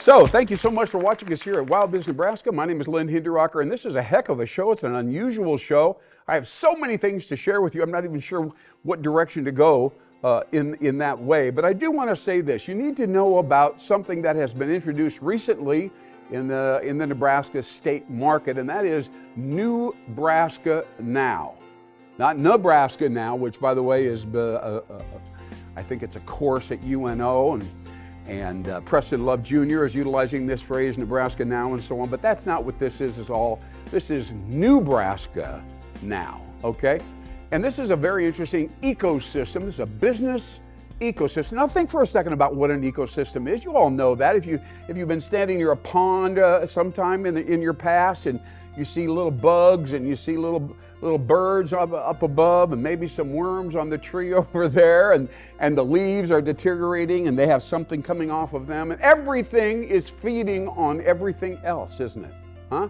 So, thank you so much for watching us here at Wild Biz Nebraska. My name is Lynn Hinderaker, and this is a heck of a show. It's an unusual show. I have so many things to share with you. I'm not even sure what direction to go in that way. But I do want to say this. You need to know about something that has been introduced recently in the Nebraska state market, and that is Newbraska Now. Not Nebraska Now, which, by the way, is, I think it's a course at UNO, and Preston Love Jr. is utilizing this phrase, Nebraska Now, and so on. But that's not what this is at all. This is Newbraska Now, okay? And this is a very interesting ecosystem. This is a business ecosystem. Now think for a second about what an ecosystem is. You all know that. If you've been standing near a pond sometime in your past, and you see little bugs and you see little birds up above, and maybe some worms on the tree over there, and the leaves are deteriorating and they have something coming off of them, and everything is feeding on everything else, isn't it? Huh?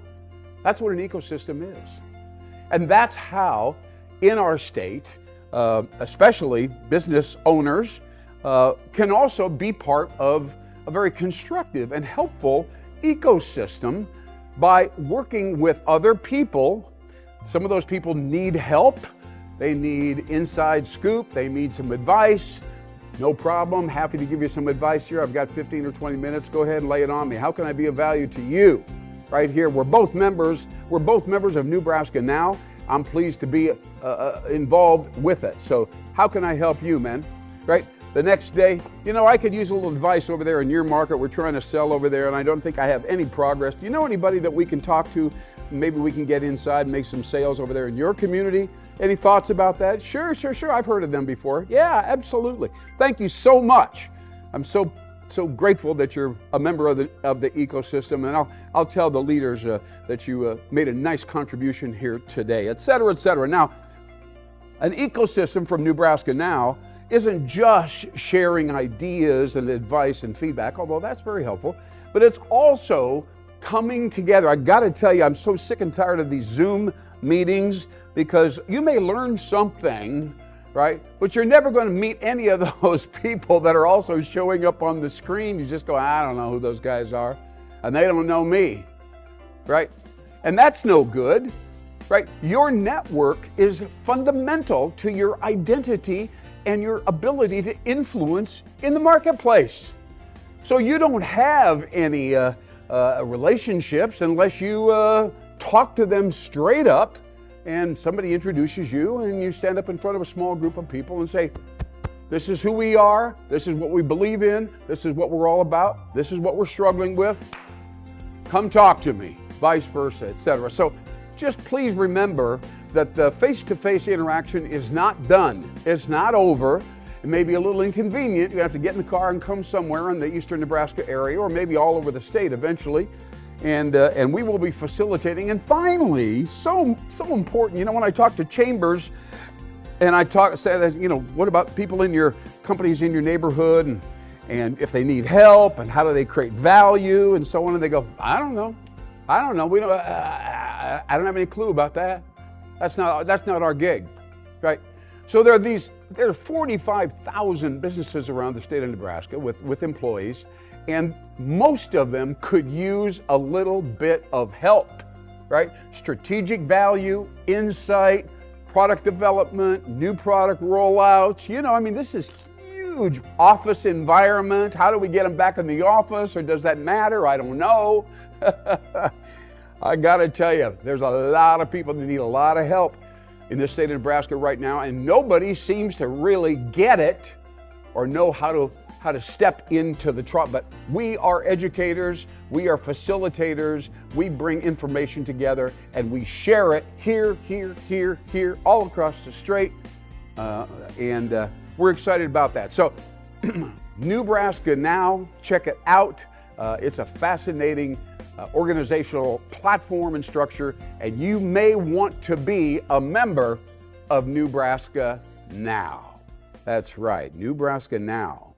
That's what an ecosystem is. And that's how in our state, especially business owners, can also be part of a very constructive and helpful ecosystem by working with other people. Some of those people need help. They need inside scoop. They need some advice. No problem. Happy to give you some advice here. I've got 15 or 20 minutes. Go ahead and lay it on me. How can I be of value to you? Right here. We're both members of Newbraska Now. I'm pleased to be involved with it. So how can I help you, man? Right? The next day, you know, I could use a little advice over there in your market. We're trying to sell over there, and I don't think I have any progress. Do you know anybody that we can talk to? Maybe we can get inside and make some sales over there in your community. Any thoughts about that? Sure. I've heard of them before. Yeah, absolutely. Thank you so much. I'm so grateful that you're a member of the ecosystem, and I'll tell the leaders that you made a nice contribution here today, et cetera, et cetera. Now, an ecosystem from Newbraska Now isn't just sharing ideas and advice and feedback, although that's very helpful, but it's also coming together. I got to tell you, I'm so sick and tired of these Zoom meetings, because you may learn something, right? But you're never going to meet any of those people that are also showing up on the screen. You just go, I don't know who those guys are, and they don't know me, right? And that's no good, right? Your network is fundamental to your identity and your ability to influence in the marketplace. So you don't have any relationships unless you talk to them straight up, and somebody introduces you, and you stand up in front of a small group of people and say, this is who we are, this is what we believe in, this is what we're all about, this is what we're struggling with, come talk to me, vice versa, etc. So just please remember that the face-to-face interaction is not done. It's not over. It may be a little inconvenient. You have to get in the car and come somewhere in the eastern Nebraska area, or maybe all over the state eventually. And we will be facilitating. And finally, so important, you know, when I talk to chambers and say, you know, what about people in your companies in your neighborhood, and if they need help, and how do they create value, and so on, and they go, I don't know. We don't. I don't have any clue about that. That's not our gig, right? So there are 45,000 businesses around the state of Nebraska with employees, and most of them could use a little bit of help, right? Strategic value, insight, product development, new product rollouts. You know, I mean, this is huge. Office environment. How do we get them back in the office, or does that matter? I don't know. I got to tell you, there's a lot of people that need a lot of help in the state of Nebraska right now, and nobody seems to really get it or know how to step into the trouble. But we are educators, we are facilitators, we bring information together, and we share it here, all across the state, and we're excited about that. So, Newbraska Now, check it out. It's a fascinating organizational platform and structure, and you may want to be a member of Newbraska Now. That's right, Newbraska Now.